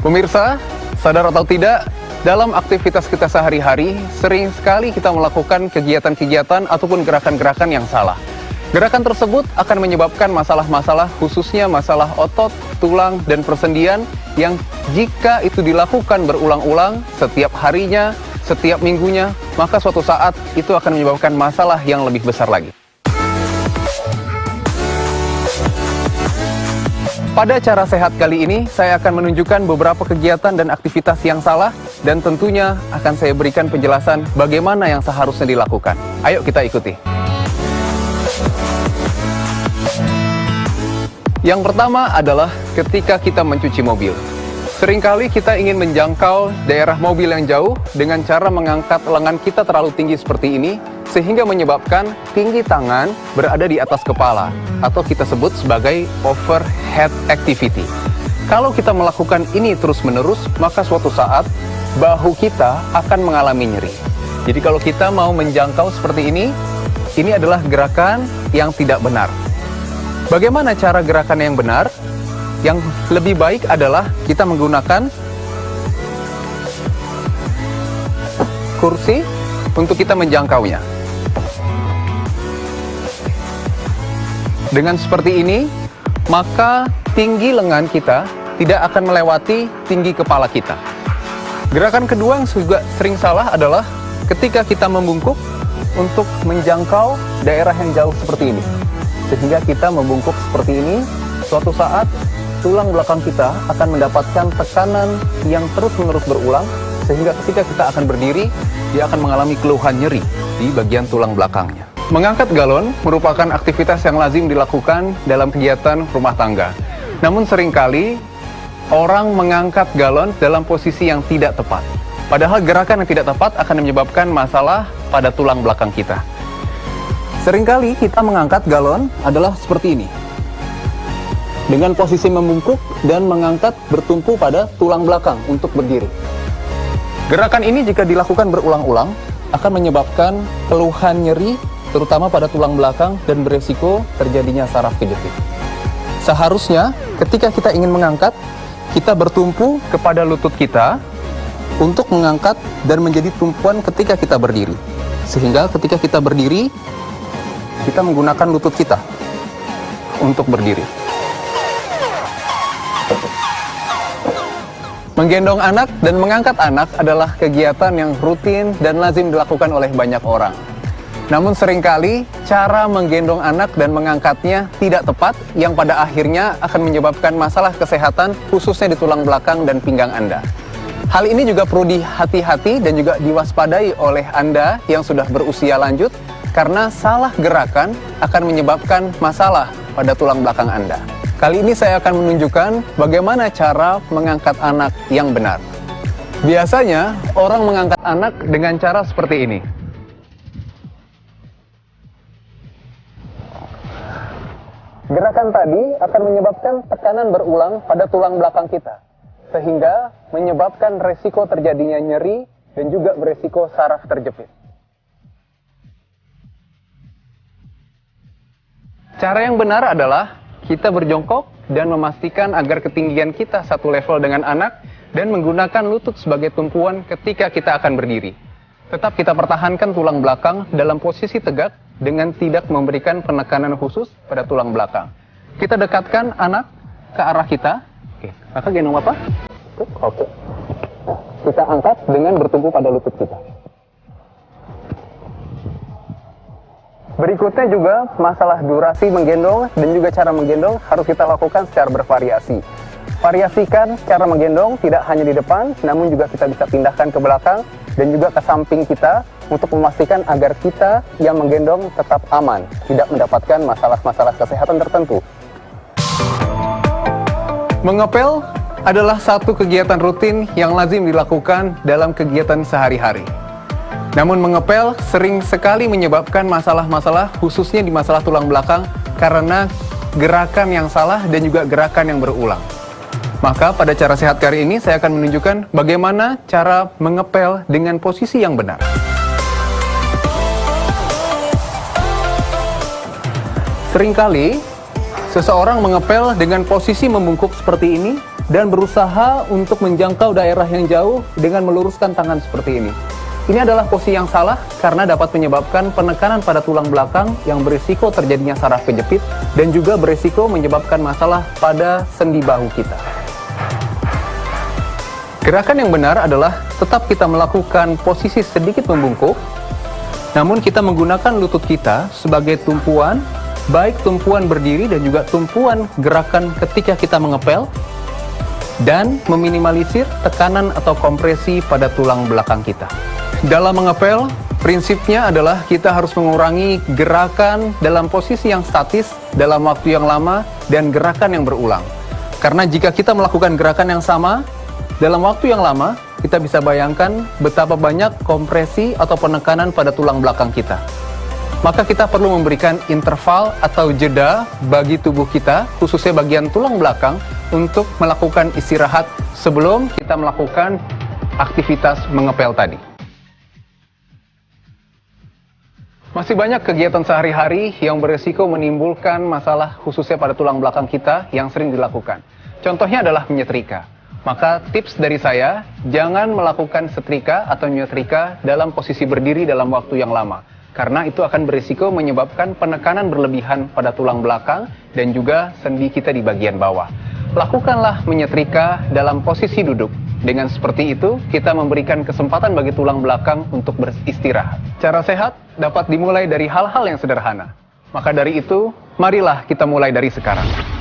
Pemirsa, sadar atau tidak, dalam aktivitas kita sehari-hari, sering sekali kita melakukan kegiatan-kegiatan ataupun gerakan-gerakan yang salah. Gerakan tersebut akan menyebabkan masalah-masalah, khususnya masalah otot, tulang, dan persendian yang jika itu dilakukan berulang-ulang setiap harinya, setiap minggunya, maka suatu saat itu akan menyebabkan masalah yang lebih besar lagi. Pada cara sehat kali ini, saya akan menunjukkan beberapa kegiatan dan aktivitas yang salah, dan tentunya akan saya berikan penjelasan bagaimana yang seharusnya dilakukan. Ayo kita ikuti. Yang pertama adalah ketika kita mencuci mobil. Seringkali kita ingin menjangkau daerah mobil yang jauh dengan cara mengangkat lengan kita terlalu tinggi seperti ini, sehingga menyebabkan tinggi tangan berada di atas kepala, atau kita sebut sebagai overhead activity. Kalau kita melakukan ini terus-menerus, maka suatu saat bahu kita akan mengalami nyeri. Jadi kalau kita mau menjangkau seperti ini adalah gerakan yang tidak benar. Bagaimana cara gerakan yang benar? Yang lebih baik adalah kita menggunakan kursi untuk kita menjangkaunya. Dengan seperti ini, maka tinggi lengan kita tidak akan melewati tinggi kepala kita. Gerakan kedua yang juga sering salah adalah ketika kita membungkuk untuk menjangkau daerah yang jauh seperti ini. Sehingga kita membungkuk seperti ini, suatu saat tulang belakang kita akan mendapatkan tekanan yang terus-menerus berulang, sehingga ketika kita akan berdiri, dia akan mengalami keluhan nyeri di bagian tulang belakangnya. Mengangkat galon merupakan aktivitas yang lazim dilakukan dalam kegiatan rumah tangga. Namun seringkali orang mengangkat galon dalam posisi yang tidak tepat. Padahal gerakan yang tidak tepat akan menyebabkan masalah pada tulang belakang kita. Seringkali kita mengangkat galon adalah seperti ini. Dengan posisi membungkuk dan mengangkat bertumpu pada tulang belakang untuk berdiri. Gerakan ini jika dilakukan berulang-ulang akan menyebabkan keluhan nyeri terutama pada tulang belakang dan beresiko terjadinya saraf kejepit. Seharusnya ketika kita ingin mengangkat, kita bertumpu kepada lutut kita untuk mengangkat dan menjadi tumpuan ketika kita berdiri. Sehingga ketika kita berdiri, kita menggunakan lutut kita untuk berdiri. Menggendong anak dan mengangkat anak adalah kegiatan yang rutin dan lazim dilakukan oleh banyak orang. Namun seringkali cara menggendong anak dan mengangkatnya tidak tepat, yang pada akhirnya akan menyebabkan masalah kesehatan khususnya di tulang belakang dan pinggang Anda. Hal ini juga perlu dihati-hati dan juga diwaspadai oleh Anda yang sudah berusia lanjut, karena salah gerakan akan menyebabkan masalah pada tulang belakang Anda. Kali ini saya akan menunjukkan bagaimana cara mengangkat anak yang benar. Biasanya orang mengangkat anak dengan cara seperti ini. Gerakan tadi akan menyebabkan tekanan berulang pada tulang belakang kita, sehingga menyebabkan resiko terjadinya nyeri dan juga beresiko saraf terjepit. Cara yang benar adalah kita berjongkok dan memastikan agar ketinggian kita satu level dengan anak dan menggunakan lutut sebagai tumpuan ketika kita akan berdiri. Tetap kita pertahankan tulang belakang dalam posisi tegak dengan tidak memberikan penekanan khusus pada tulang belakang. Kita dekatkan anak ke arah kita. Oke, kakak gendong Bapak. Oke. Kita angkat dengan bertumpu pada lutut kita. Berikutnya juga masalah durasi menggendong dan juga cara menggendong harus kita lakukan secara bervariasi. Variasikan cara menggendong tidak hanya di depan, namun juga kita bisa pindahkan ke belakang dan juga ke samping kita untuk memastikan agar kita yang menggendong tetap aman, tidak mendapatkan masalah-masalah kesehatan tertentu. Mengepel adalah satu kegiatan rutin yang lazim dilakukan dalam kegiatan sehari-hari. Namun mengepel sering sekali menyebabkan masalah-masalah khususnya di masalah tulang belakang karena gerakan yang salah dan juga gerakan yang berulang. Maka pada cara sehat kali ini saya akan menunjukkan bagaimana cara mengepel dengan posisi yang benar. Seringkali seseorang mengepel dengan posisi membungkuk seperti ini dan berusaha untuk menjangkau daerah yang jauh dengan meluruskan tangan seperti ini. Ini adalah posisi yang salah karena dapat menyebabkan penekanan pada tulang belakang yang berisiko terjadinya saraf kejepit dan juga berisiko menyebabkan masalah pada sendi bahu kita. Gerakan yang benar adalah tetap kita melakukan posisi sedikit membungkuk, namun kita menggunakan lutut kita sebagai tumpuan, baik tumpuan berdiri dan juga tumpuan gerakan ketika kita mengepel, dan meminimalisir tekanan atau kompresi pada tulang belakang kita. Dalam mengepel, prinsipnya adalah kita harus mengurangi gerakan dalam posisi yang statis dalam waktu yang lama dan gerakan yang berulang. Karena jika kita melakukan gerakan yang sama dalam waktu yang lama, kita bisa bayangkan betapa banyak kompresi atau penekanan pada tulang belakang kita. Maka kita perlu memberikan interval atau jeda bagi tubuh kita, khususnya bagian tulang belakang, untuk melakukan istirahat sebelum kita melakukan aktivitas mengepel tadi. Masih banyak kegiatan sehari-hari yang berisiko menimbulkan masalah khususnya pada tulang belakang kita yang sering dilakukan. Contohnya adalah menyetrika. Maka tips dari saya, jangan melakukan setrika atau nyetrika dalam posisi berdiri dalam waktu yang lama. Karena itu akan berisiko menyebabkan penekanan berlebihan pada tulang belakang dan juga sendi kita di bagian bawah. Lakukanlah menyetrika dalam posisi duduk. Dengan seperti itu, kita memberikan kesempatan bagi tulang belakang untuk beristirahat. Cara sehat dapat dimulai dari hal-hal yang sederhana. Maka dari itu, marilah kita mulai dari sekarang.